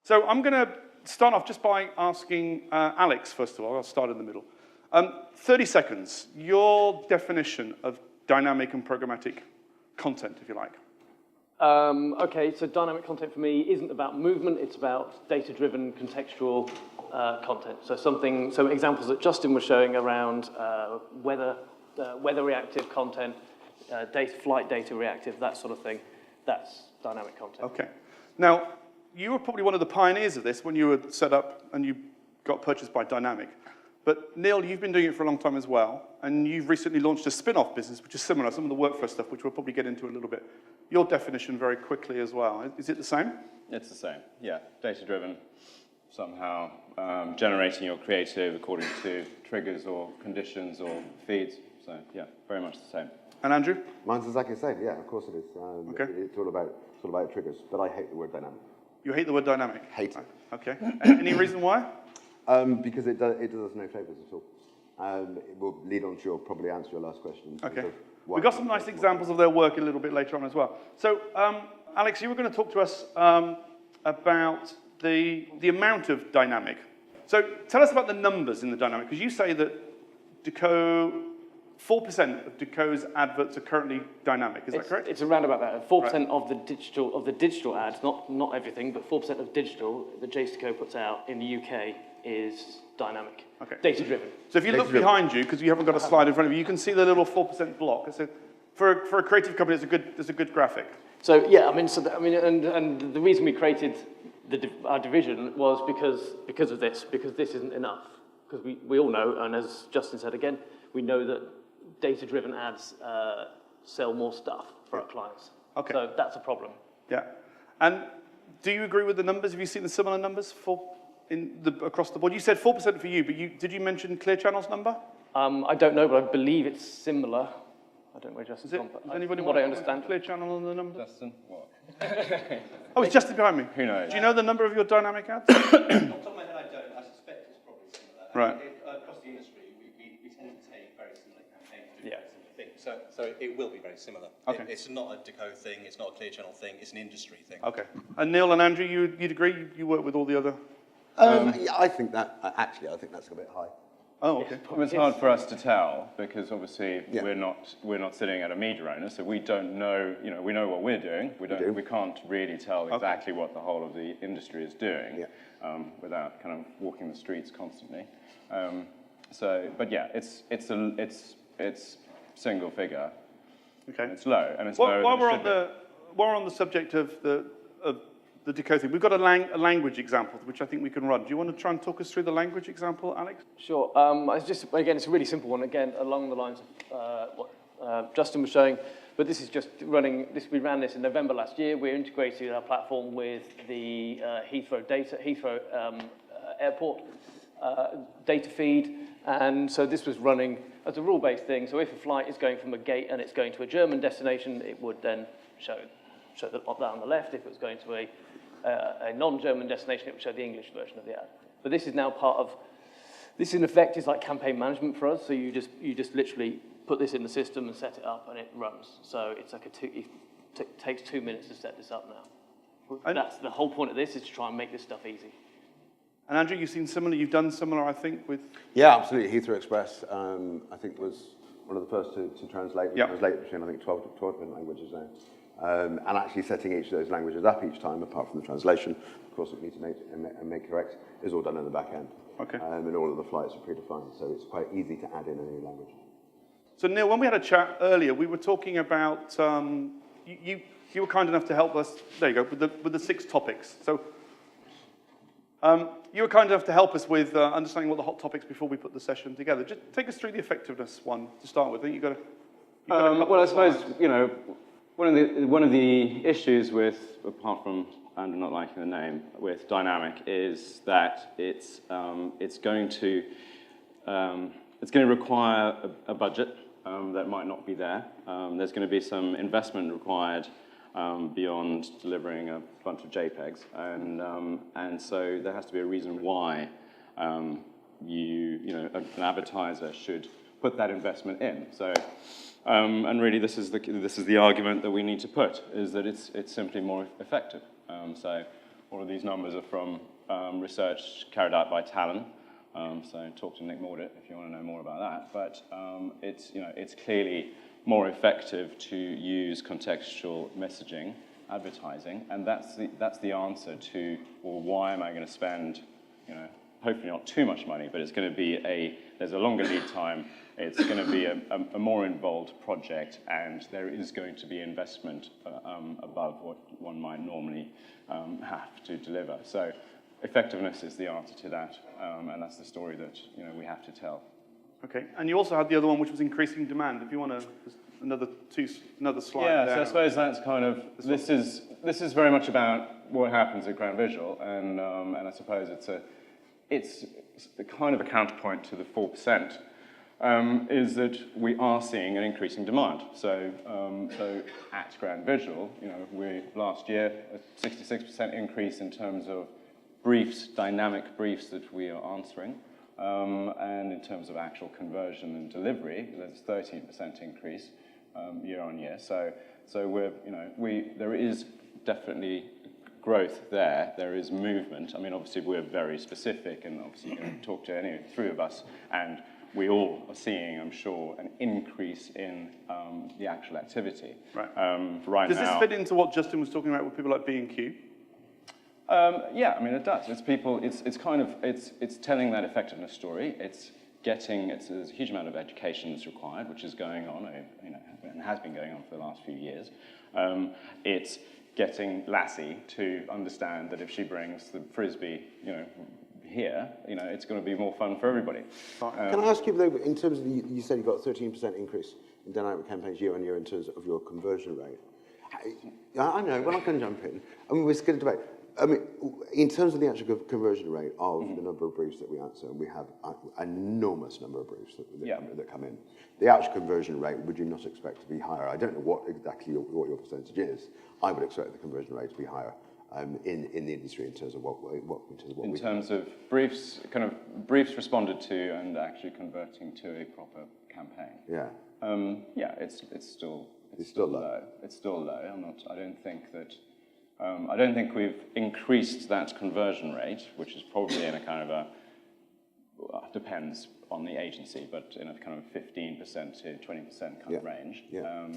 So I'm going to start off just by asking Alex, first of all. I'll start in the middle. 30 seconds, your definition of dynamic and programmatic content, if you like. Okay, so dynamic content for me isn't about movement, it's about data-driven contextual content. So examples that Justin was showing around weather reactive content, flight data reactive, that sort of thing, that's dynamic content. Okay. Now, you were probably one of the pioneers of this when you were set up and you got purchased by Dynamic. But Neil, you've been doing it for a long time as well, and you've recently launched a spin-off business, which is similar, some of the workflow stuff, which we'll probably get into a little bit. Your definition very quickly as well. Is it the same? It's the same, yeah. Data-driven, somehow generating your creative according to triggers or conditions or feeds. So, yeah, very much the same. And Andrew? Mine's exactly the same, yeah, of course it is. Okay. It's all about triggers, but I hate the word dynamic. You hate the word dynamic? Hate it. Okay. Any reason why? Because it does us no favours at all. It will lead on to probably answer your last question. Okay. We've got some nice examples of their work a little bit later on as well. So, Alex, you were going to talk to us about the amount of dynamic. So tell us about the numbers in the dynamic, because you say that Decaux, 4% of Decaux's adverts are currently dynamic. Is that correct? It's around about that. 4% of the digital ads, not everything, but 4% of digital that JCDecaux puts out in the UK is dynamic, data-driven. So if you look behind you, because you haven't got a slide in front of you, you can see the little 4% block. So for a creative company, it's a good graphic. So yeah, and the reason we created our division was because of this, because this isn't enough. Because we all know, and as Justin said again, we know that data-driven ads sell more stuff for our clients. Okay. So that's a problem. Yeah. And do you agree with the numbers? Have you seen the similar numbers across the board? You said 4% for you, but did you mention Clear Channel's number? I don't know, but I believe it's similar. I don't know where Justin's gone, but does anybody what I understand. Clear Channel on the number? Justin, what? Oh, it's Justin behind me. Who knows? Do you know the number of your dynamic ads? Off the top of my head, I don't. I suspect it's probably similar. Right. Across the industry, we tend to take very similar campaigns to do Yeah. very similar things. So it will be very similar. Okay. It's not a Decaux thing, it's not a Clear Channel thing, it's an industry thing. Okay. And Neil and Andrew, you'd agree? You work with all the other... Yeah, I think that's a bit high. Oh, okay. It's hard for us to tell because obviously Yeah. we're not sitting at a media owner, so we don't know. We know what we're doing. We can't really tell exactly what the whole of the industry is doing without kind of walking the streets constantly. But yeah, it's single figure. Okay. And it's low, and it's While lower than we're it on should the subject of the Decaux thing, we've got a language example which I think we can run. Do you want to try and talk us through the language example, Alex? Sure. It's a really simple one. Again, along the lines of what Justin was showing, but this is just running. We ran this in November last year. We're integrating our platform with the Heathrow Airport data feed, and so this was running as a rule-based thing. So if a flight is going from a gate and it's going to a German destination, it would then show that on the left. If it was going to a non-German destination, it would show the English version of the ad. But this is now part of, this in effect is like campaign management for us. So you just literally put this in the system and set it up and it runs. So it's like it takes 2 minutes to set this up now. And that's the whole point of this, is to try and make this stuff easy. And Andrew, you've done similar, I think, with... Yeah, absolutely. Heathrow Express, I think, was one of the first to translate. We translate between, I think, 12 different languages now. And actually setting each of those languages up each time, apart from the translation, of course, it needs to make correct, is all done in the back end. Okay. And all of the flights are predefined, so it's quite easy to add in a new language. So Neil, when we had a chat earlier, we were talking about, you were kind enough to help us, there you go, with the 6 topics. So you were kind enough to help us with understanding what the hot topics before we put the session together. Just take us through the effectiveness one to start with. I think you've got a well, I suppose, one of the issues with, apart from Andrew not liking the name, with Dynamic is that it's going to require a budget that might not be there. There's going to be some investment required beyond delivering a bunch of JPEGs, and so there has to be a reason why an advertiser should put that investment in. So. And really, this is the argument that we need to put, is that it's simply more effective. So all of these numbers are from research carried out by Talon. So talk to Nick Mordaunt if you want to know more about that. But it's clearly more effective to use contextual messaging, advertising, and that's the answer to, well, why am I going to spend, hopefully not too much money, but it's going to be there's a longer lead time, it's going to be a more involved project, and there is going to be investment above what one might normally have to deliver. So effectiveness is the answer to that, and that's the story that we have to tell. Okay, and you also had the other one, which was increasing demand. If you want to, another slide. Yeah, there. so I suppose that's kind of this is very much about what happens at Grand Visual, and I suppose it's kind of a counterpoint to the 4%. Is that we are seeing an increasing demand. So at Grand Visual, we last year a 66% increase in terms of briefs, dynamic briefs that we are answering, and in terms of actual conversion and delivery, there's a 13% increase year on year. So there is definitely growth there. There is movement. I mean, obviously we're very specific, and obviously talk to any three of us, and we all are seeing, I'm sure, an increase in the actual activity. Right. Does this fit into what Justin was talking about with people like B&Q? Yeah, I mean, it does. It's people. It's telling that effectiveness story. There's a huge amount of education that's required, which is going on, and has been going on for the last few years. It's getting Lassie to understand that if she brings the frisbee, here, it's going to be more fun for everybody. Can I ask you, though, in terms of you said you got a 13% increase in dynamic campaigns year on year in terms of your conversion rate. I know, well, I can jump in. I mean, we're going to debate. I mean, in terms of the actual conversion rate of the number of briefs that we answer, and we have an enormous number of briefs that come in. The actual conversion rate, would you not expect to be higher? I don't know what your percentage is. I would expect the conversion rate to be higher in the industry in terms of what in terms of briefs, kind of briefs responded to and actually converting to a proper campaign. Yeah. It's still low. It's still low. I don't think we've increased that conversion rate, which is probably in a kind of depends on the agency, but in a kind of 15% to 20% kind of range. Yeah.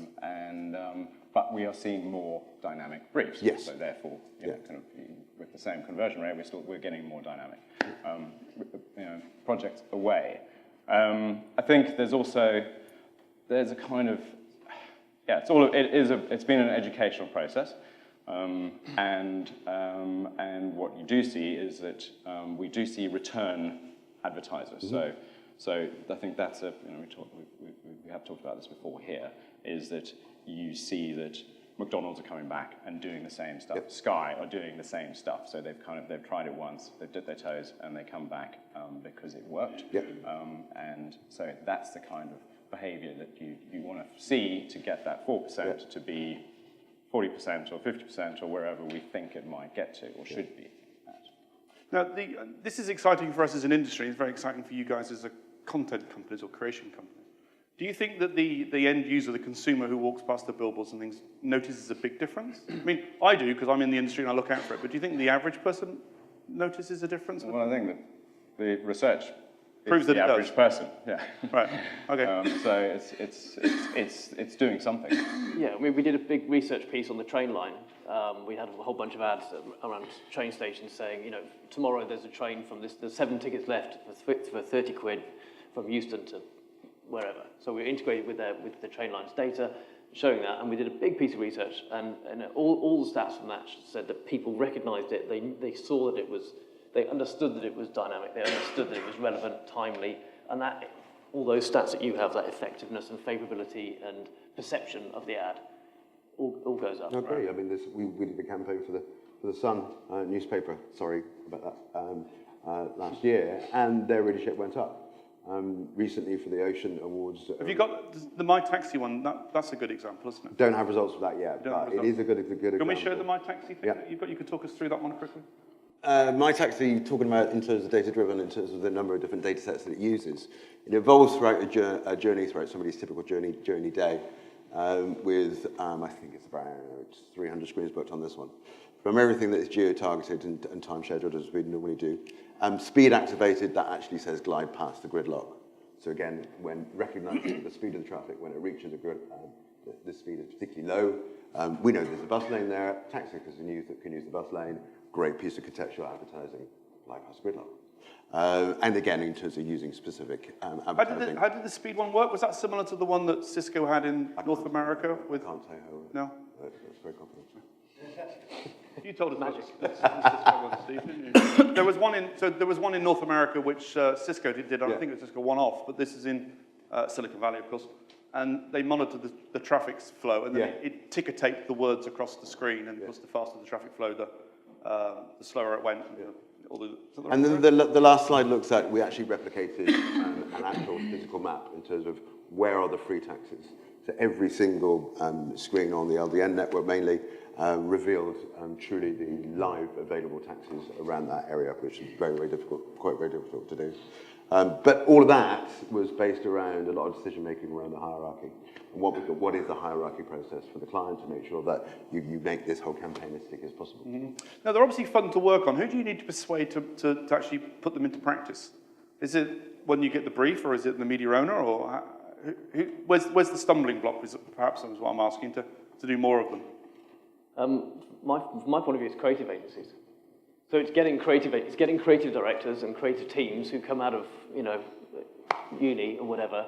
But we are seeing more dynamic briefs. Yes. So therefore, kind of with the same conversion rate, we're getting more dynamic. Projects away. I think there's a kind of it's been an educational process. And what you do see is that we do see return advertisers. Mm-hmm. So I think that's we have talked about this before here, is that you see that McDonald's are coming back and doing the same stuff. Yep. Sky are doing the same stuff. So they've tried it once, they've dipped their toes, and they come back because it worked. Yep. And so that's the kind of behaviour that you want to see to get that 4% to be 40% or 50% or wherever we think it might get to or should be at. Now, this is exciting for us as an industry. It's very exciting for you guys as a content companies or creation companies. Do you think that the end user, the consumer who walks past the billboards and things, notices a big difference? I mean, I do because I'm in the industry and I look out for it. But do you think the average person notices a difference? Well, I think that the research proves that the average person. Yeah. Right. Okay. So it's doing something. Yeah. I mean, we did a big research piece on the train line. We had a whole bunch of ads around train stations saying, tomorrow there's a train from this. There's 7 tickets left for 30 quid from Euston to wherever. So we integrated with the train line's data, showing that, and we did a big piece of research, and all the stats from that said that people recognised it. They saw that it was. They understood that it was dynamic. They understood that it was relevant, timely, and that all those stats that you have, that effectiveness and favourability and perception of the ad, all goes up. I agree. Right. I mean, we did a campaign for the Sun newspaper. Sorry about that. Last year, and their readership went up. Recently for the Ocean Awards. Have you got the My Taxi one? That's a good example, isn't it? Don't have results for that yet, but it is a good example. Can we show the My Taxi thing that you've got? You could talk us through that one quickly. My Taxi, talking about in terms of data-driven, in terms of the number of different data sets that it uses, it evolves throughout a journey, throughout somebody's typical journey day, with, I think it's about 300 screens booked on this one. from everything that is geo-targeted and time-scheduled, as we normally do. Speed activated, that actually says glide past the gridlock. So again, when recognizing the speed of the traffic, when it reaches a grid, the speed is particularly low. We know there's a bus lane there. Taxi can use the bus lane. Great piece of contextual advertising, glide past gridlock. And again, in terms of using specific advertising. How did the speed one work? Was that similar to the one that Cisco had in North America? I can't say how. No? That's very confidential. You told us magic. Cisco one, Steve, didn't you? There was one in North America which Cisco did. I think it was Cisco one-off, but this is in Silicon Valley, of course. And they monitored the traffic flow, and then it ticker taped the words across the screen. And of course, the faster the traffic flow, the slower it went. And then the last slide looks at, we actually replicated an actual physical map in terms of where are the free taxis. So every single screen on the LDN network mainly revealed truly the live available taxis around that area, which is very, very difficult, quite very difficult to do. But all of that was based around a lot of decision making around the hierarchy. And what is the hierarchy process for the client to make sure that you make this whole campaign as sticky as possible. Mm-hmm. Now, they're obviously fun to work on. Who do you need to persuade to actually put them into practice? Is it when you get the brief, or is it the media owner, or where's the stumbling block, perhaps, is what I'm asking, to do more of them? From my point of view, it's creative agencies. So it's getting creative directors and creative teams who come out of, uni or whatever,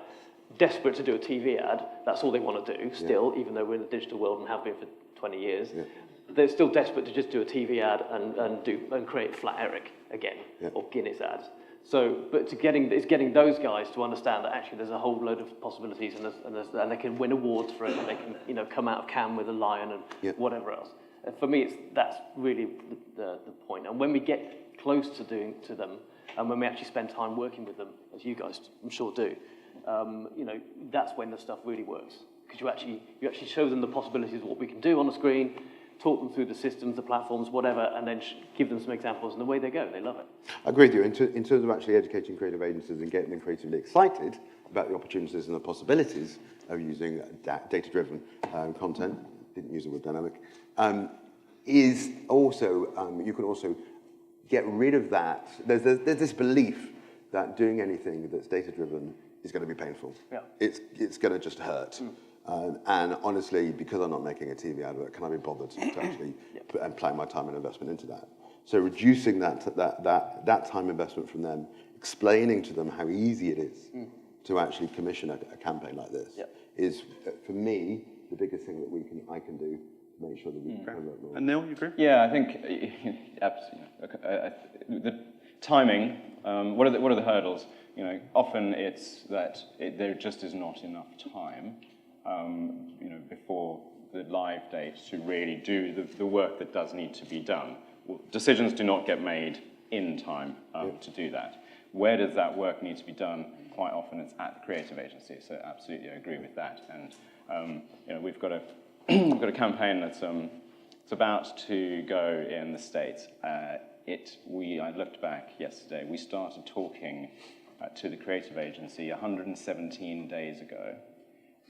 desperate to do a TV ad. That's all they want to do still, even though we're in the digital world and have been for 20 years. Yeah. They're still desperate to just do a TV ad and create Flat Eric again, or Guinness ads. So, but it's getting those guys to understand that actually there's a whole load of possibilities, and they can win awards for it, and they can come out of Cannes with a lion and whatever else. And for me, that's really the point. And when we get close to them, and when we actually spend time working with them, as you guys I'm sure do, that's when the stuff really works, because you actually show them the possibilities of what we can do on the screen, talk them through the systems, the platforms, whatever, and then give them some examples, and away they go. They love it. I agree with you. In terms of actually educating creative agencies and getting them creatively excited about the opportunities and the possibilities of using data-driven content, didn't use the word dynamic, is also, you can also get rid of that. There's this belief that doing anything that's data-driven is going to be painful. Yeah. It's going to just hurt. And honestly, because I'm not making a TV advert, can I be bothered to actually apply my time and investment into that? So reducing that time investment from them, explaining to them how easy it is to actually commission a campaign like this is, for me, the biggest thing that I can do to make sure that we can convert more. And Neil, you agree? Yeah, I think absolutely. The timing. What are the hurdles? Often it's that there just is not enough time. Before the live date to really do the work that does need to be done. Decisions do not get made in time to do that. Where does that work need to be done? Quite often it's at the creative agency, so absolutely I agree with that. And we've got a campaign that's it's about to go in the States. I looked back yesterday, we started talking to the creative agency 117 days ago,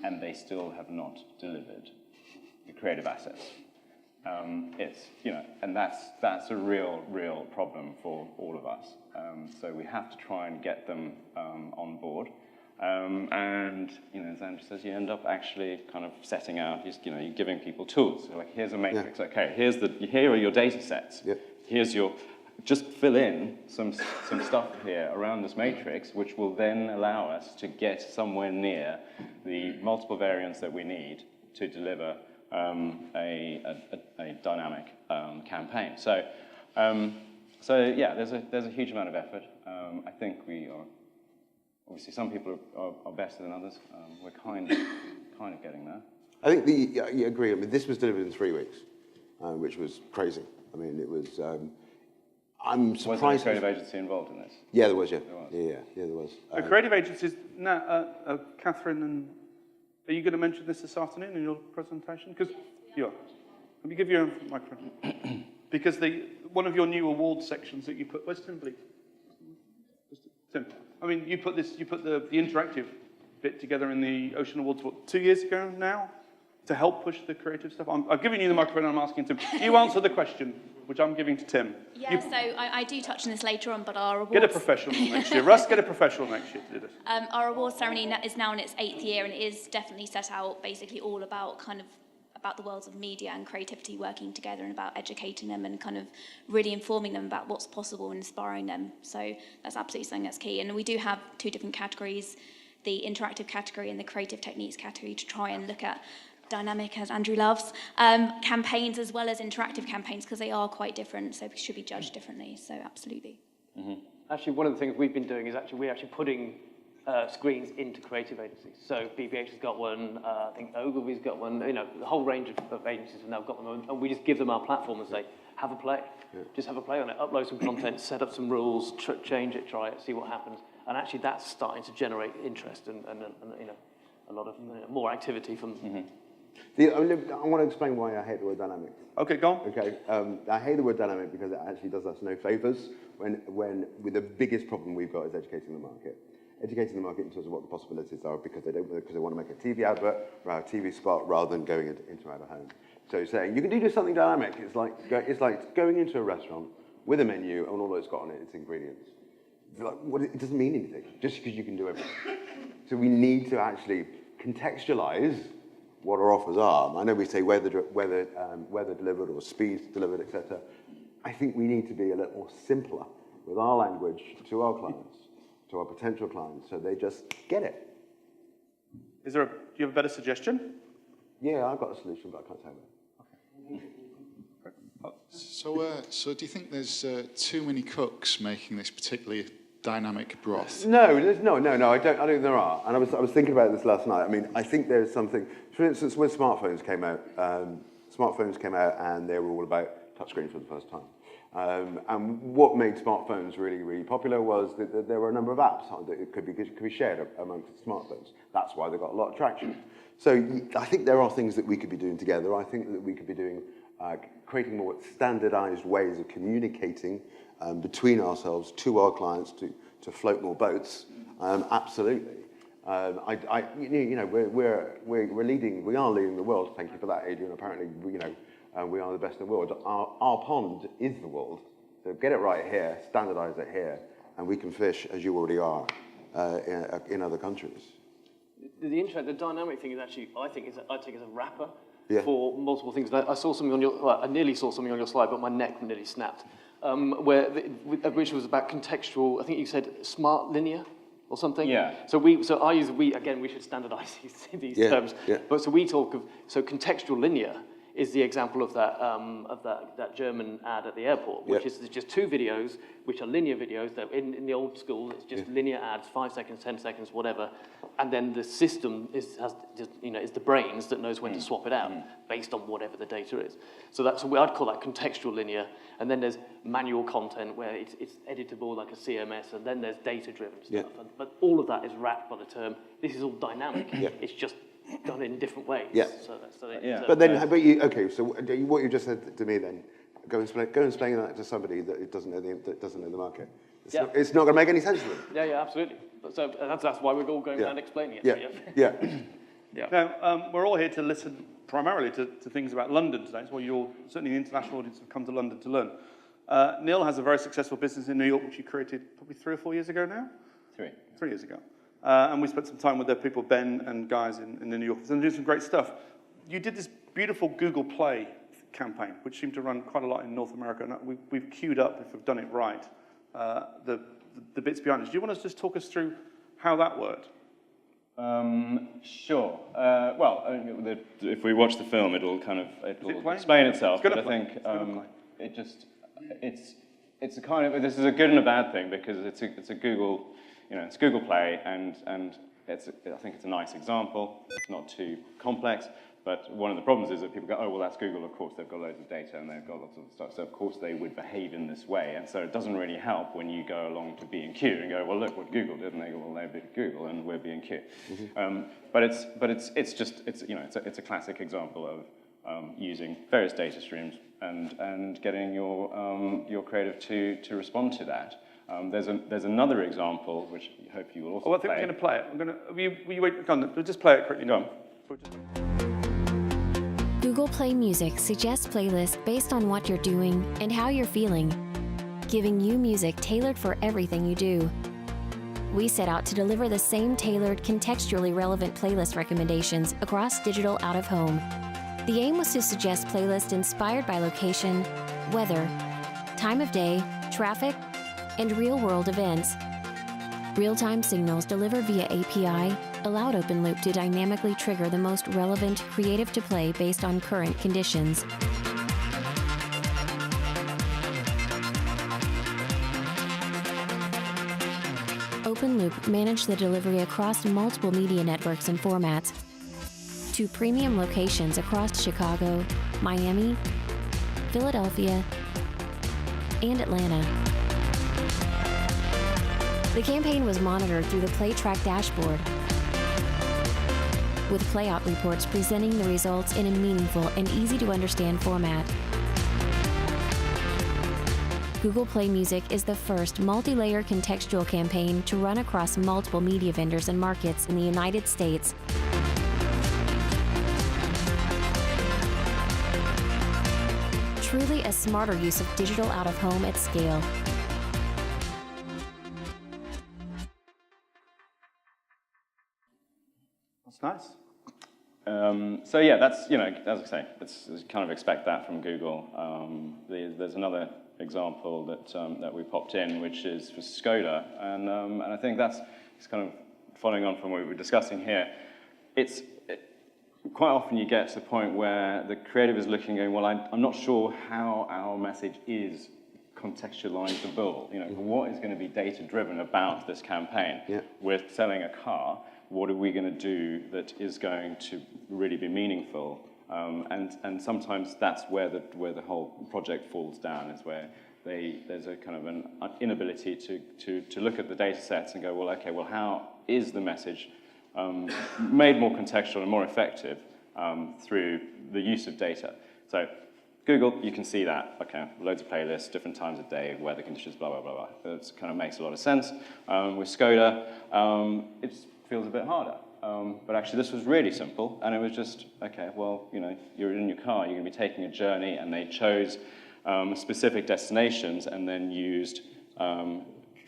and they still have not delivered the creative assets. And that's a real problem for all of us. So we have to try and get them on board. And as Andrew says, you end up actually kind of setting out, you're giving people tools. So like, here's a matrix. Okay, here are your data sets. Here's just fill in some stuff here around this matrix, which will then allow us to get somewhere near the multiple variants that we need to deliver a dynamic campaign. So yeah, there's a huge amount of effort. I think we are, obviously some people are better than others. We're kind of getting there. I think you agree. I mean, this was delivered in 3 weeks, which was crazy. I mean, it was. I'm surprised. Was there a creative agency involved in this? Yeah, there was. Yeah, there was. The creative agencies. Now, Catherine, and are you going to mention this afternoon in your presentation? Because you are. Let me give you a microphone. Because one of your new award sections that you put. Where's Tim, please? Tim. I mean, you put the interactive bit together in the Ocean Awards, what, 2 years ago now? to help push the creative stuff? I've given you the microphone and I'm asking Tim. You answer the question, which I'm giving to Tim. Yeah, so I do touch on this later on, but our awards... Get a professional next year. Russ, get a professional next year to do this. Our awards ceremony is now in its 8th year, and it is definitely set out basically all about about the worlds of media and creativity working together, and about educating them and kind of really informing them about what's possible and inspiring them. So that's absolutely something that's key. And we do have 2 different categories, the interactive category and the creative techniques category, to try and look at dynamic, as Andrew loves, campaigns as well as interactive campaigns, because they are quite different, so should be judged differently. So absolutely. Mm-hmm. Actually, one of the things we've been doing is we're actually putting screens into creative agencies. So BBH has got one, I think Ogilvy's got one, you know, the whole range of agencies have now got them, and we just give them our platform and say, have a play. Yeah. Just have a play on it, upload some content, set up some rules, change it, try it, see what happens. And actually that's starting to generate interest and you know, a lot of more activity from... Mm-hmm. I want to explain why I hate the word dynamic. Okay, go on. Okay, I hate the word dynamic because it actually does us no favours when the biggest problem we've got is educating the market. Educating the market in terms of what the possibilities are, because they want to make a TV advert or a TV spot rather than going into out of home. So saying you can do something dynamic. It's like going into a restaurant with a menu and all it's got on it is ingredients. It doesn't mean anything just because you can do everything. So we need to actually contextualize what our offers are. I know we say weather delivered or speed delivered, etc. I think we need to be a little more simpler with our language to our clients, to our potential clients, so they just get it. Do you have a better suggestion? Yeah, I've got a solution, but I can't tell you. So do you think there's too many cooks making this particularly dynamic broth? No, I don't think there are. And I was thinking about this last night. I mean, I think there's something, for instance, when smartphones came out and they were all about touchscreens for the first time. And what made smartphones really, really popular was that there were a number of apps that could be shared amongst smartphones. That's why they got a lot of traction. So I think there are things that we could be doing together. I think that we could be doing, creating more standardized ways of communicating between ourselves to our clients to float more boats. Absolutely. You know, we're leading. We are leading the world. Thank you for that, Adrian. Apparently, we are the best in the world. Our pond is the world. So get it right here, standardize it here, and we can fish as you already are in other countries. The dynamic thing is actually, I take as a wrapper for multiple things. I saw something on your, I nearly saw something on your slide, but my neck nearly snapped. Which was about contextual. I think you said smart linear or something. Yeah. So we should standardise these terms. Yeah. But so we talk of contextual linear is the example of that German ad at the airport, which is just 2 videos, which are linear videos. That in the old school, it's just linear ads, 5 seconds, 10 seconds, whatever, and then the system is the brains that knows when to swap it out based on whatever the data is. So I'd call that contextual linear, and then there's manual content where it's editable like a CMS, and then there's data-driven stuff. Yeah. But all of that is wrapped by the term. This is all dynamic. Yeah. It's just done in different ways. Yeah. But what you just said to me then, go and explain that to somebody that doesn't know the market. It's not going to make any sense to them. Yeah, absolutely. So that's why we're all going around explaining it. Yeah. Now, we're all here to listen primarily to things about London today. It's what certainly the international audience have come to London to learn. Neil has a very successful business in New York, which he created probably 3 or 4 years ago now? 3 years ago. And we spent some time with their people, Ben and guys in the New York office, and doing some great stuff. You did this beautiful Google Play campaign, which seemed to run quite a lot in North America, and we've queued up, if we've done it right, the bits behind it. Do you want to just talk us through how that worked? Sure. If we watch the film, it'll explain itself. But I think it's a kind of, this is a good and a bad thing, because it's a Google. It's Google Play, and I think it's a nice example. It's not too complex, but one of the problems is that people go, oh, well, that's Google, of course, they've got loads of data and they've got lots of stuff, so of course they would behave in this way, and so it doesn't really help when you go along to B&Q and go, well, look what Google did, and they go, well, they're Google and we're B&Q. Mm-hmm. But it's a classic example of using various data streams and getting your creative to respond to that. There's another example, which I hope you will also play. I think we're going to play it. Will you wait? We'll just play it quickly. Go on. Google Play Music suggests playlists based on what you're doing and how you're feeling, giving you music tailored for everything you do. We set out to deliver the same tailored, contextually relevant playlist recommendations across digital out-of-home. The aim was to suggest playlists inspired by location, weather, time of day, traffic, and real-world events. Real-time signals delivered via API allowed OpenLoop to dynamically trigger the most relevant creative to play based on current conditions. OpenLoop managed the delivery across multiple media networks and formats to premium locations across Chicago, Miami, Philadelphia, and Atlanta. The campaign was monitored through the PlayTrack dashboard, with playout reports presenting the results in a meaningful and easy-to-understand format. Google Play Music is the first multi-layer contextual campaign to run across multiple media vendors and markets in the United States. Truly a smarter use of digital out-of-home at scale. That's nice. So yeah, that's, you know, as I say, it's kind of expect that from Google. There's another example that we popped in, which is for Skoda, and I think it's kind of following on from what we were discussing here. Quite often you get to the point where the creative is looking, going, well, I'm not sure how our message is contextualizable. You know, what is going to be data-driven about this campaign? Yeah. We're selling a car. What are we going to do that is going to really be meaningful? And sometimes that's where the whole project falls down, is where there's a kind of an inability to look at the data sets and go, well, okay, well, how is the message made more contextual and more effective through the use of data? So Google, you can see that, okay, loads of playlists, different times of day, weather conditions, blah, blah, blah, blah. That kind of makes a lot of sense. With Skoda, it feels a bit harder. But actually this was really simple, and it was just, okay, well, you know, you're in your car, you're going to be taking a journey, and they chose specific destinations and then used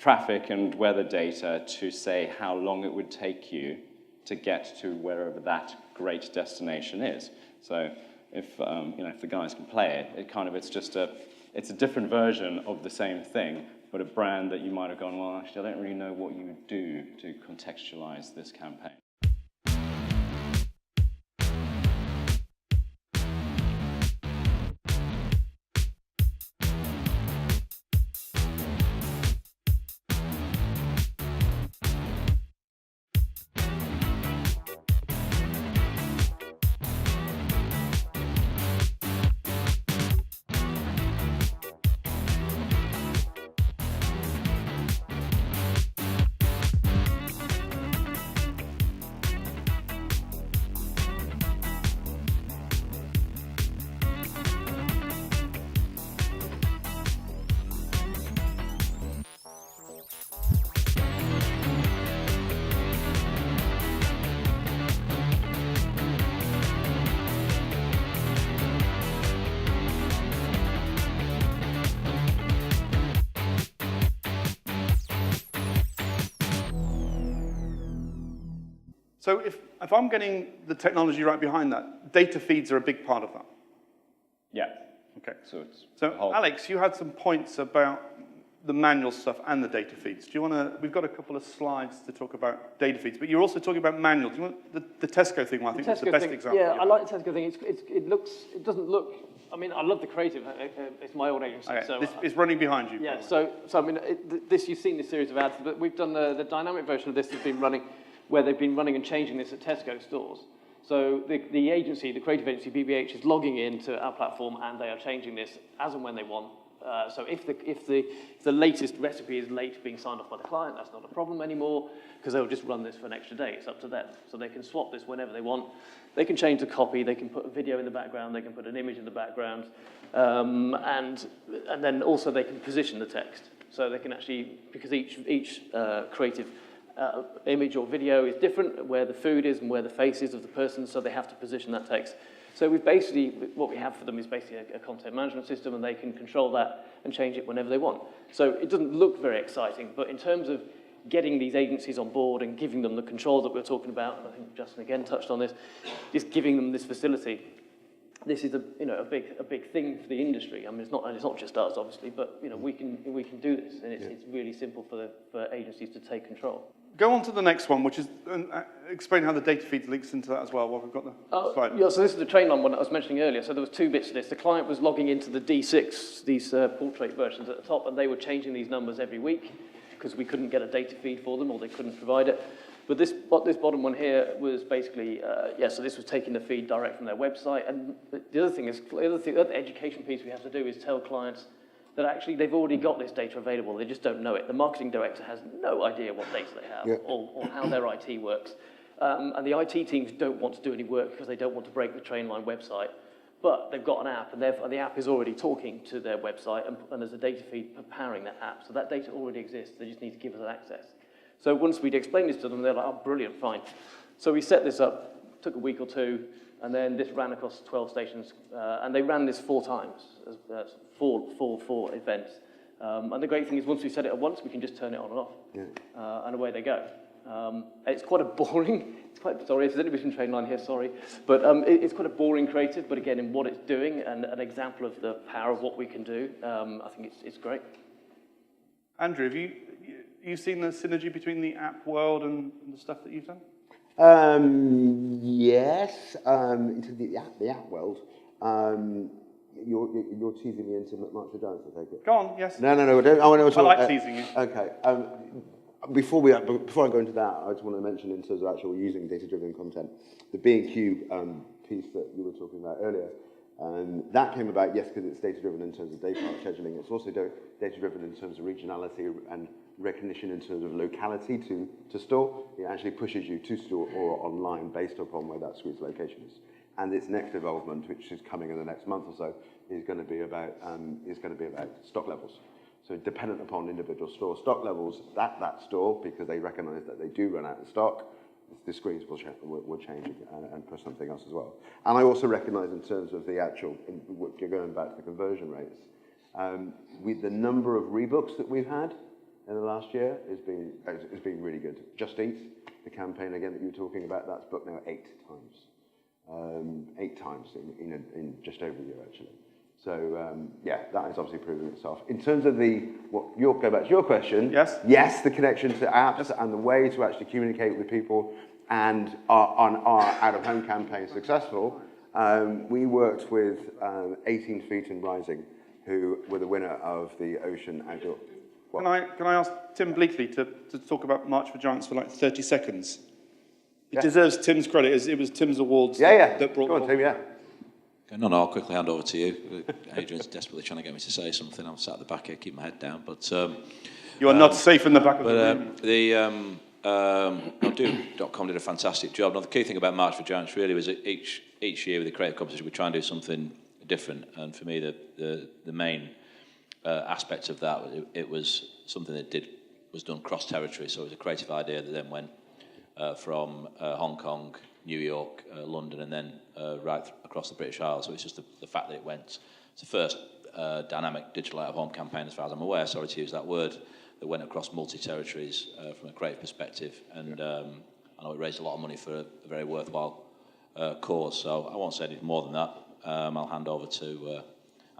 traffic and weather data to say how long it would take you to get to wherever that great destination is. So if you know, if the guys can play it, it's a different version of the same thing, but a brand that you might have gone, well, actually, I don't really know what you would do to contextualize this campaign. So if I'm getting the technology right behind that, data feeds are a big part of that. Yeah. Okay. So Alex, you had some points about the manual stuff and the data feeds. Do you want to? We've got a couple of slides to talk about data feeds, but you're also talking about manual. Do you want the Tesco thing? Well, I think that's the best example. Yeah, I like the Tesco thing. It doesn't look. I mean, I love the creative. It's my old agency. Okay. So This is running behind you. Yeah. Probably. So I mean, you've seen this series of ads, but we've done the dynamic version of this has been running, where they've been running and changing this at Tesco stores. So the agency, the creative agency, BBH, is logging into our platform, and they are changing this as and when they want. So if the latest recipe is late being signed off by the client, that's not a problem anymore, because they'll just run this for an extra day. It's up to them. So they can swap this whenever they want. They can change the copy. They can put a video in the background. They can put an image in the background. And then also they can position the text. So they can actually, because each creative image or video is different, where the food is and where the face is of the person, so they have to position that text So what we have for them is basically a content management system, and they can control that and change it whenever they want. So it doesn't look very exciting, but in terms of getting these agencies on board and giving them the control that we're talking about, and I think Justin again touched on this, just giving them this facility. This is a big thing for the industry. I mean, it's not just us, obviously, but we can do this, and it's really simple for agencies to take control. Go on to the next one, which is explain how the data feed links into that as well. While we've got the slide. Yeah, so this is the Trainline one that I was mentioning earlier. So there was two bits to this. The client was logging into the D6, these portrait versions at the top, and they were changing these numbers every week because we couldn't get a data feed for them, or they couldn't provide it. But this bottom one here was basically, so this was taking the feed direct from their website. And the other education piece we have to do is tell clients that actually they've already got this data available, they just don't know it. The marketing director has no idea what data they have or how their IT works. And the IT teams don't want to do any work because they don't want to break the Trainline website. But they've got an app, and the app is already talking to their website, and there's a data feed powering that app. So that data already exists, they just need to give us access. So once we'd explained this to them, they're like, oh, brilliant, fine. So we set this up, took a week or two, and then this ran across 12 stations, and they ran this 4 times, four events. And the great thing is once we set it up once, we can just turn it on and off, and away they go. It's quite a boring, sorry, if there's anybody from Trainline here, sorry, but it's quite a boring creative, but again, in what it's doing, and an example of the power of what we can do, I think it's great. Andrew, have you seen the synergy between the app world and the stuff that you've done? Yes, into the app world. You're teasing me into March for Giants, I take it. Go on, yes. No, I like teasing you. Okay. Before I go into that, I just want to mention in terms of actually using data-driven content, the B&Q piece that you were talking about earlier, that came about, yes, because it's data-driven in terms of day part scheduling. It's also data-driven in terms of regionality and recognition in terms of locality to store. It actually pushes you to store or online based upon where that screen's location is. And its next development, which is coming in the next month or so, is going to be about stock levels. So dependent upon individual store stock levels, that store, because they recognise that they do run out of stock, the screens will change and push something else as well. And I also recognise in terms of the actual, going back to the conversion rates, with the number of rebooks that we've had in the last year has been really good. Just Eat, the campaign again that you were talking about, that's booked now 8 times. 8 times in just over a year actually. So that is obviously proving itself. In terms of go back to your question. Yes, the connection to apps and the way to actually communicate with people, and on our out-of-home campaign successful. We worked with 18 Feet and Rising, who were the winner of the Ocean Outdoor. Can I ask Tim Bleakley to talk about March for Giants for like 30 seconds? It deserves Tim's credit. It was Tim's awards that brought Go on, Tim, No, I'll quickly hand over to you. Adrian's desperately trying to get me to say something. I'm sat at the back here, keep my head down. But you are not safe in the back of the room. Do.com did a fantastic job. Now, the key thing about March for Giants really was that each year with the creative competition, we try and do something different. And for me, the main aspect of that, it was something that was done cross-territory. So it was a creative idea that then went from Hong Kong, New York, London, and then right across the British Isles. So it's just the fact that it's the first dynamic digital out-of-home campaign, as far as I'm aware, sorry to use that word, that went across multi-territories from a creative perspective. And I know it raised a lot of money for a very worthwhile cause. So I won't say anything more than that. I'll hand over to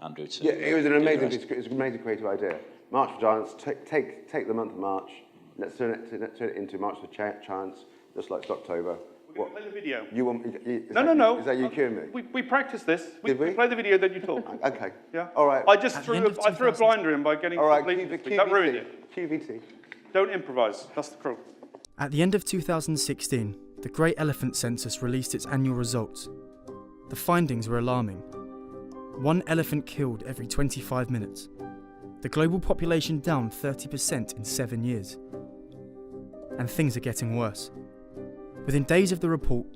Andrew to... Yeah, it was an amazing creative idea. March for Giants, take the month of March, let's turn it into March for Giants, just like October. We're going to play the video. You want me to, No. Is that you cueing me? We practiced this. Did we? Play the video, then you talk. Okay. Yeah? All right. I threw a blinder in by getting... All right, that ruined it. QVT. Don't improvise. That's the crew. At the end of 2016, the Great Elephant Census released its annual results. The findings were alarming. 1 elephant killed every 25 minutes. The global population down 30% in 7 years. And things are getting worse. Within days of the report,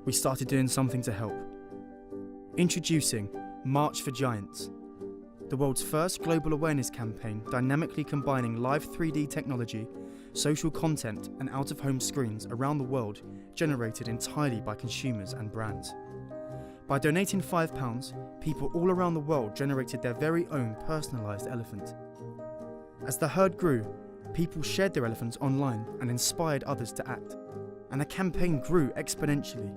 we started doing something to help. Introducing March for Giants, the world's first global awareness campaign dynamically combining live 3D technology, social content and out-of-home screens around the world generated entirely by consumers and brands. By donating £5, people all around the world generated their very own personalised elephant. As the herd grew, people shared their elephants online and inspired others to act. And the campaign grew exponentially.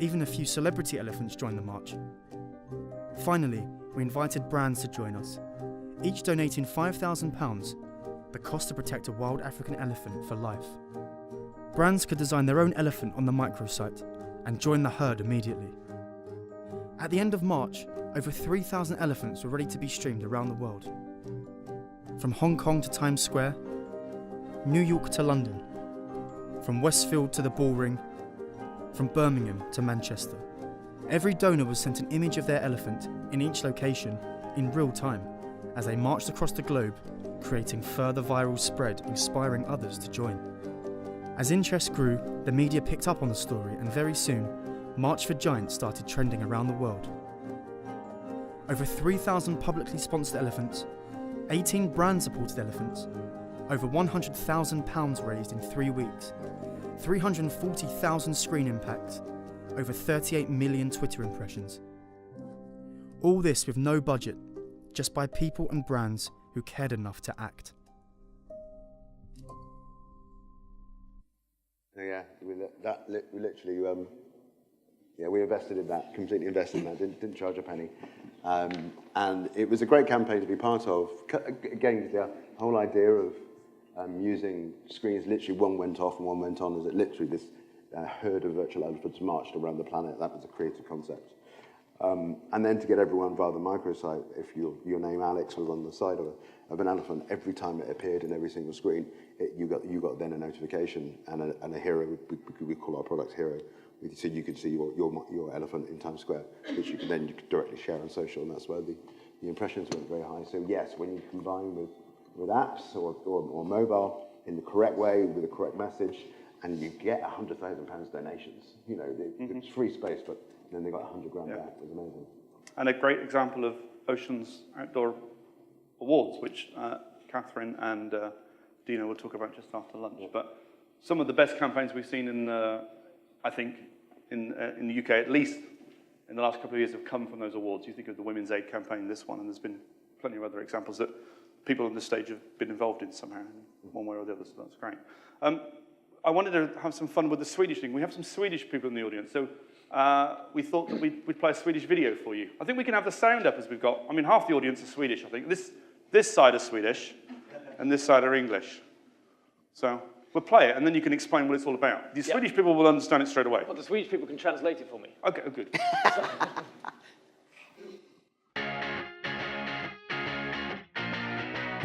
Even a few celebrity elephants joined the march. Finally, we invited brands to join us, each donating £5,000, the cost to protect a wild African elephant for life. Brands could design their own elephant on the microsite and join the herd immediately. At the end of March, over 3,000 elephants were ready to be streamed around the world. From Hong Kong to Times Square, New York to London, from Westfield to the Bullring, from Birmingham to Manchester. Every donor was sent an image of their elephant in each location in real time as they marched across the globe, creating further viral spread, inspiring others to join. As interest grew, the media picked up on the story, and very soon, March for Giants started trending around the world. Over 3,000 publicly sponsored elephants, 18 brand-supported elephants, over £100,000 raised in 3 weeks, 340,000 screen impacts, over 38 million Twitter impressions. All this with no budget, just by people and brands who cared enough to act. Yeah, we literally, we invested in that, completely invested in that, didn't charge a penny. And it was a great campaign to be part of. Again, the whole idea of using screens, literally one went off and one went on, as it literally this herd of virtual elephants marched around the planet. That was a creative concept. And then to get everyone via the microsite, if your name Alex was on the side of an elephant, every time it appeared in every single screen, you got then a notification and a hero. We call our product Hero. So you could see your elephant in Times Square, which you could directly share on social, and that's where the impressions went very high. So yes, when you combine with apps or mobile in the correct way with the correct message, and you get £100,000 donations. You know, it's free space, but then they got 100 grand back. It was amazing. And a great example of Ocean's Outdoor Awards, which Catherine and Dina will talk about just after lunch. Yeah. But some of the best campaigns we've seen in, I think, in the UK, at least in the last couple of years, have come from those awards. You think of the Women's Aid campaign, this one, and there's been plenty of other examples that people on this stage have been involved in somehow, in one way or the other, so that's great. I wanted to have some fun with the Swedish thing. We have some Swedish people in the audience, so we thought that we'd play a Swedish video for you. I think we can have the sound up as we've got. I mean, half the audience is Swedish, I think. This side is Swedish, and this side are English. So we'll play it, and then you can explain what it's all about. The Swedish people will understand it straight away. Well, the Swedish people can translate it for me. Okay, good.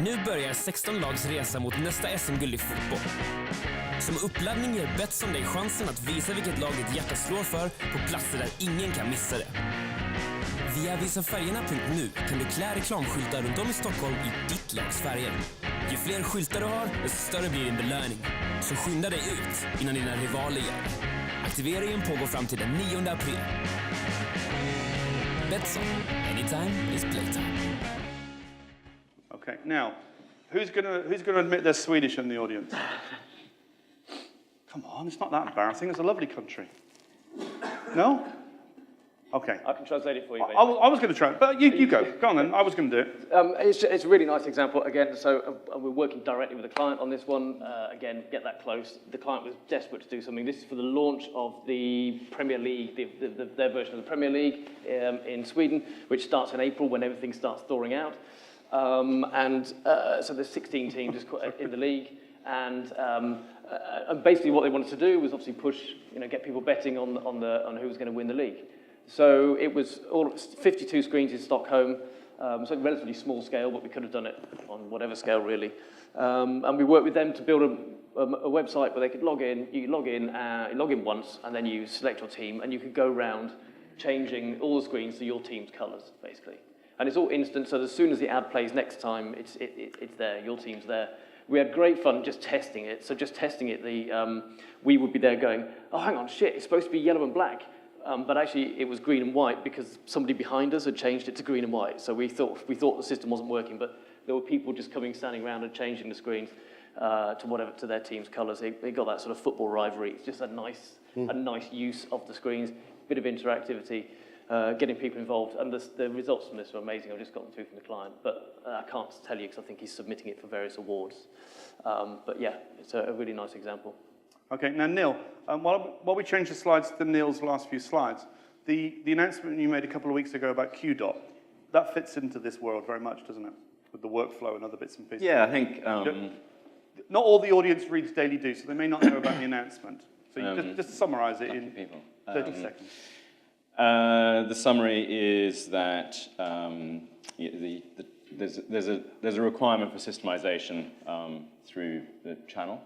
Nu börjar 16 lags resa mot nästa SM-guld i fotboll. Som uppladdning ger Betsson dig chansen att visa vilket lag ditt hjärta slår för på platser där ingen kan missa det. Via visafärgerna.nu kan du klä reklamskyltar runt om i Stockholm i ditt lags färger. Ju fler skyltar du har, desto större blir din belöning. Så skynda dig ut innan dina rivaler gör det. Aktiveringen pågår fram till den 9 april. Betsson, anytime is playtime. Okay, now, who's gonna admit they're Swedish in the audience? Come on, it's not that embarrassing. It's a lovely country. No? Okay. I can translate it for you. I was going to try, but you go. Go on then. I was going to do it. It's a really nice example. Again, so we're working directly with the client on this one. Again, get that close. The client was desperate to do something. This is for the launch of the Premier League, their version of the Premier League in Sweden, which starts in April when everything starts thawing out. So there's 16 teams in the league, and basically what they wanted to do was obviously push, get people betting on who was going to win the league. So it was 52 screens in Stockholm, so relatively small scale, but we could have done it on whatever scale really. And we worked with them to build a website where they could log in. You log in once, and then you select your team, and you could go around changing all the screens to your team's colours, basically. And it's all instant, so as soon as the ad plays next time, it's there, your team's there. We had great fun just testing it. So just testing it, we would be there going, oh, hang on, shit, it's supposed to be yellow and black. But actually, it was green and white because somebody behind us had changed it to green and white. So we thought the system wasn't working, but there were people just standing around and changing the screens to their team's colours. They got that sort of football rivalry. It's just a nice use of the screens, bit of interactivity. getting people involved, and the results from this are amazing. I've just got them through from the client, but I can't tell you because I think he's submitting it for various awards. But yeah, it's a really nice example. Okay, now Neil, while we change the slides to Neil's last few slides, the announcement you made a couple of weeks ago about QDOT, that fits into this world very much, doesn't it? With the workflow and other bits and pieces. Yeah, I think... not all the audience reads Daily Do, so they may not know about the announcement. So you just to summarise it in 30 seconds. The summary is that there's a requirement for systemization through the channel.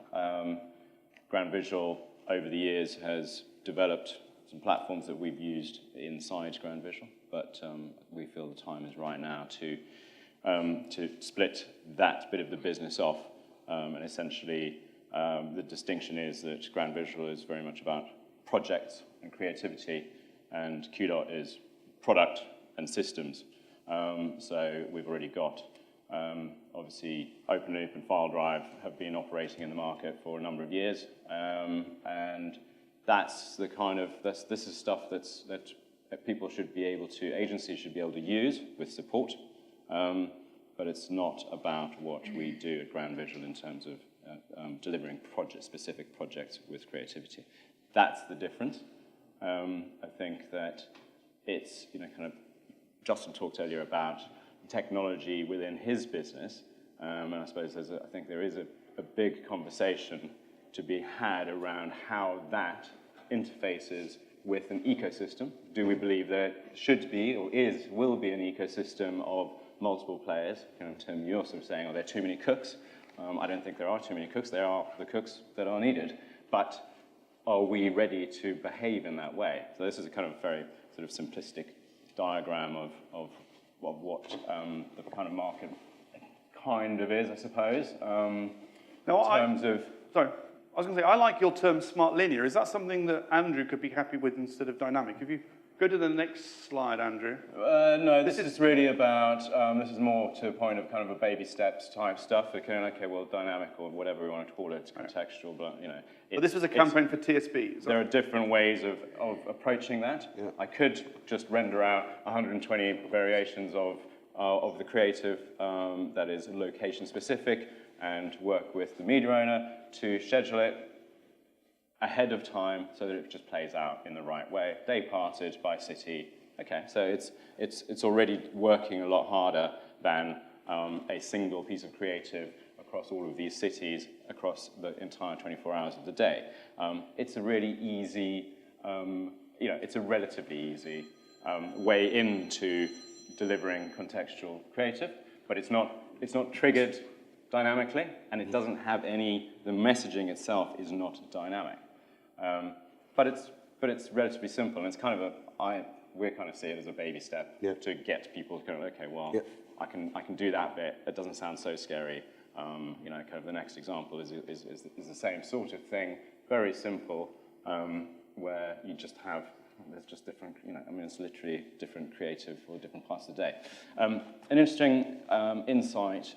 Grand Visual, over the years, has developed some platforms that we've used inside Grand Visual, but we feel the time is right now to split that bit of the business off. And essentially, the distinction is that Grand Visual is very much about projects and creativity, and QDOT is product and systems. So we've already got, obviously, OpenLoop and FileDrive have been operating in the market for a number of years, and that's the kind of, this is stuff that people should be able to, agencies should be able to use with support. But it's not about what we do at Grand Visual in terms of delivering specific projects with creativity. That's the difference. I think that it's, kind of, Justin talked earlier about technology within his business, and I suppose I think there is a big conversation to be had around how that interfaces with an ecosystem. Do we believe there should be, or will be an ecosystem of multiple players? Tim, you're sort of saying, are there too many cooks? I don't think there are too many cooks. There are the cooks that are needed. But are we ready to behave in that way? So this is a kind of very sort of simplistic diagram of what the kind of market kind of is, I suppose. Sorry, I was going to say, I like your term smart linear. Is that something that Andrew could be happy with instead of dynamic? If you go to the next slide, Andrew. No, this is really about, this is more to a point of kind of a baby steps type stuff. Okay, well, dynamic or whatever we want to call it, contextual, but, But this was a campaign for TSB. There are different ways of approaching that. Yeah. I could just render out 120 variations of the creative that is location specific and work with the media owner to schedule it ahead of time so that it just plays out in the right way. Day parted by city. Okay, so it's already working a lot harder than a single piece of creative across all of these cities across the entire 24 hours of the day. It's a really easy, it's a relatively easy way into delivering contextual creative, but it's not triggered dynamically, and it doesn't have the messaging itself is not dynamic. But it's relatively simple, and it's kind of we kind of see it as a baby step to get people to go, okay, well, I can do that bit. It doesn't sound so scary. Kind of the next example is the same sort of thing, very simple, where you just have, there's just different, it's literally different creative for different parts of the day. An interesting insight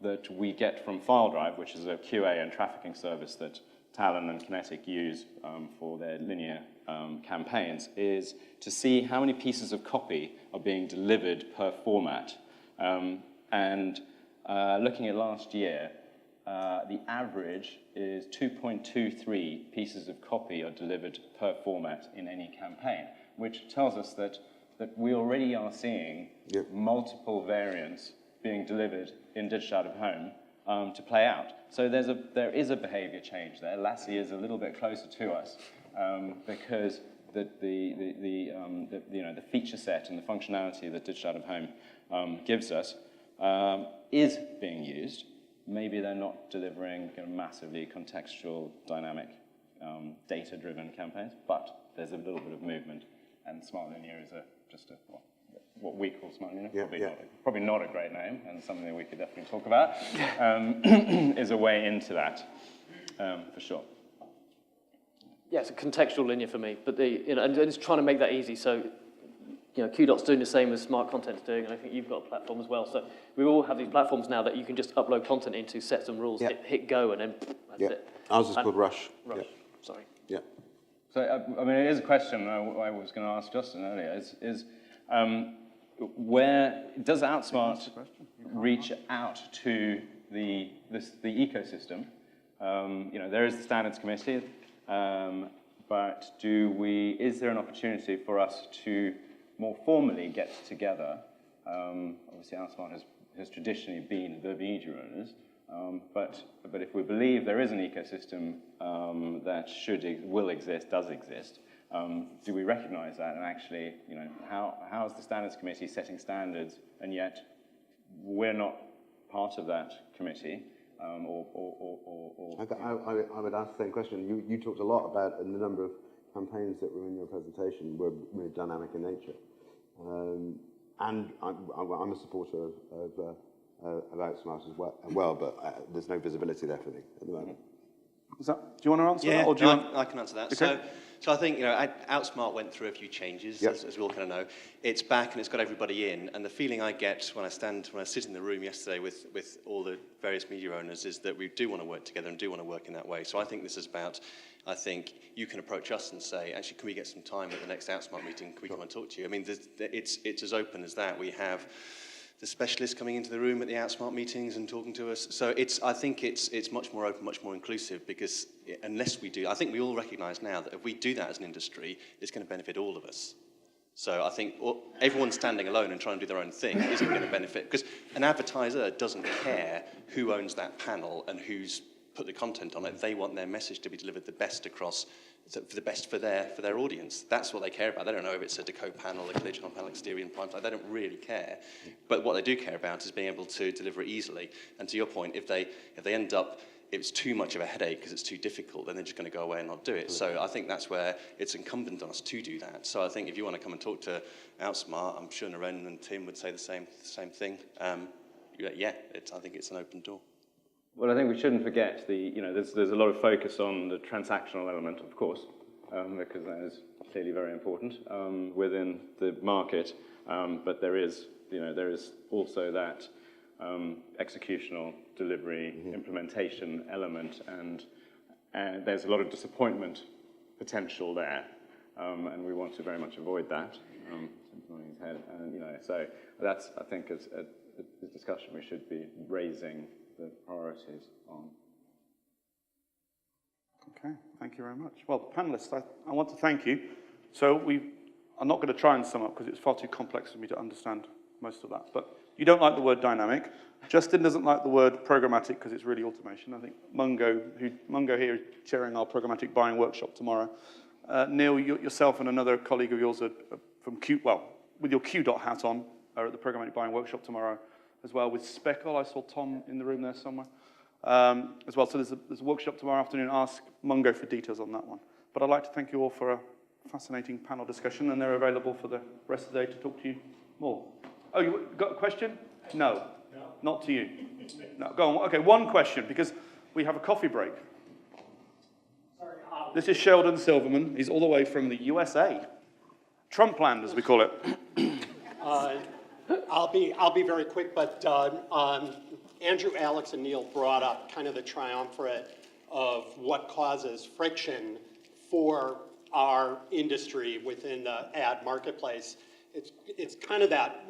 that we get from FileDrive, which is a QA and trafficking service that Talon and Kinetic use for their linear campaigns, is to see how many pieces of copy are being delivered per format. Looking at last year, the average is 2.23 pieces of copy are delivered per format in any campaign, which tells us that we already are seeing multiple variants being delivered in Digital Out of Home to play out. So there is a behaviour change there. Lassie is a little bit closer to us because the feature set and the functionality that Digital Out of Home gives us is being used. Maybe they're not delivering massively contextual, dynamic, data-driven campaigns, but there's a little bit of movement, and Smart Linear is what we call Smart Linear, probably not a great name, and something that we could definitely talk about, is a way into that, for sure. Yeah, it's a contextual linear for me, but and it's trying to make that easy. So, QDOT's doing the same as Smart Content's doing, and I think you've got a platform as well. So we all have these platforms now that you can just upload content into, set some rules, hit go, and then that's it. Ours is called Rush. Rush, sorry. Yeah. So, I mean, it is a question I was going to ask Justin earlier, where does Outsmart reach out to the ecosystem? There is the standards committee, but is there an opportunity for us to more formally get together? Obviously, Outsmart has traditionally been the media owners, but if we believe there is an ecosystem that does exist, do we recognise that? And actually, how is the standards committee setting standards, and yet we're not part of that committee? I would ask the same question. You talked a lot about the number of campaigns that were in your presentation were really dynamic in nature. And I'm a supporter of Outsmart as well, but there's no visibility there for me at the moment. Do you want to answer that? Or do I can answer that. Okay. So I think, Outsmart went through a few changes, as we all kind of know. It's back and it's got everybody in, and the feeling I get when I sit in the room yesterday with all the various media owners is that we do want to work together and do want to work in that way. So I think this is about, you can approach us and say, actually, can we get some time at the next Outsmart meeting? Can we come and talk to you? I mean, it's as open as that. We have the specialists coming into the room at the Outsmart meetings and talking to us. So I think it's much more open, much more inclusive, because unless we do, I think we all recognise now that if we do that as an industry, it's going to benefit all of us. So I think everyone standing alone and trying to do their own thing isn't going to benefit, because an advertiser doesn't care who owns that panel and who's put the content on it. They want their message to be delivered the best across, the best for their audience. That's what they care about. They don't know if it's a Decode panel, a collision on panel, Exterior prime time. They don't really care. But what they do care about is being able to deliver it easily. And to your point, if they end up, it's too much of a headache because it's too difficult, then they're just going to go away and not do it. So I think that's where it's incumbent on us to do that. So I think if you want to come and talk to Outsmart, I'm sure Naren and Tim would say the same thing. I think it's an open door. Well, I think we shouldn't forget there's a lot of focus on the transactional element, of course, because that is clearly very important within the market. But there is also that executional delivery, implementation element, and there's a lot of disappointment potential there, and we want to very much avoid that. So that's, I think, as a discussion we should be raising the priorities on. Okay, thank you very much. Well, panelists, I want to thank you. So I'm not going to try and sum up because it's far too complex for me to understand most of that. But you don't like the word dynamic. Justin doesn't like the word programmatic because it's really automation. I think Mungo here is chairing our programmatic buying workshop tomorrow. Neil, yourself and another colleague of yours are from with your QDOT hat on, are at the programmatic buying workshop tomorrow as well with Speckle. I saw Tom in the room there somewhere as well. So there's a workshop tomorrow afternoon. Ask Mungo for details on that one. But I'd like to thank you all for a fascinating panel discussion, and they're available for the rest of the day to talk to you more. Oh, you got a question? No. Not to you. No, go on. Okay, one question, because we have a coffee break. Sorry, this is Sheldon Silverman. He's all the way from the USA. Trumpland, as we call it. I'll be very quick, but Andrew, Alex, and Neil brought up kind of the triumvirate of what causes friction for our industry within the ad marketplace. It's kind of that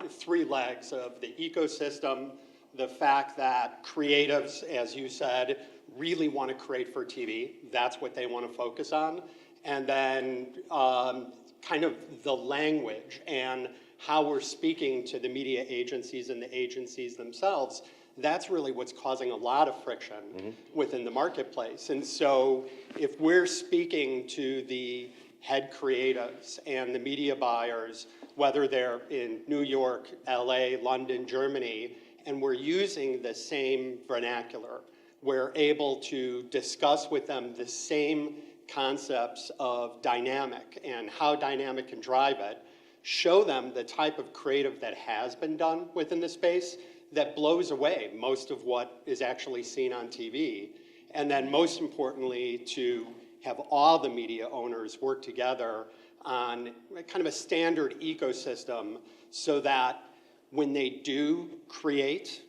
three legs of the ecosystem, the fact that creatives, as you said, really want to create for TV. That's what they want to focus on. And then kind of the language and how we're speaking to the media agencies and the agencies themselves. That's really what's causing a lot of friction within the marketplace. And so if we're speaking to the head creatives and the media buyers, whether they're in New York, LA, London, Germany, and we're using the same vernacular, we're able to discuss with them the same concepts of dynamic and how dynamic can drive it, show them the type of creative that has been done within the space that blows away most of what is actually seen on TV. And then most importantly, to have all the media owners work together on kind of a standard ecosystem so that when they do create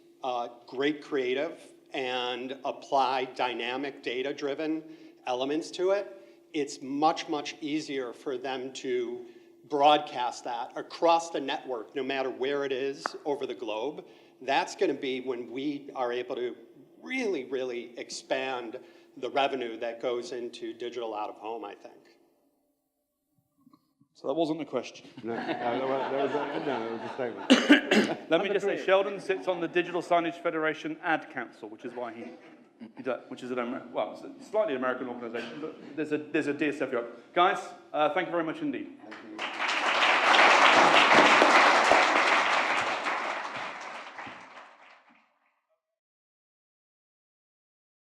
great creative and apply dynamic data-driven elements to it, it's much, much easier for them to broadcast that across the network, no matter where it is over the globe. That's going to be when we are able to really, really expand the revenue that goes into digital out-of-home, I think. So that wasn't a question. No, that was a statement. Let me just say, Sheldon sits on the Digital Signage Federation Ad Council, which is why he does, which is it's a slightly American organisation, but there's a dear stuff here. Guys, thank you very much indeed.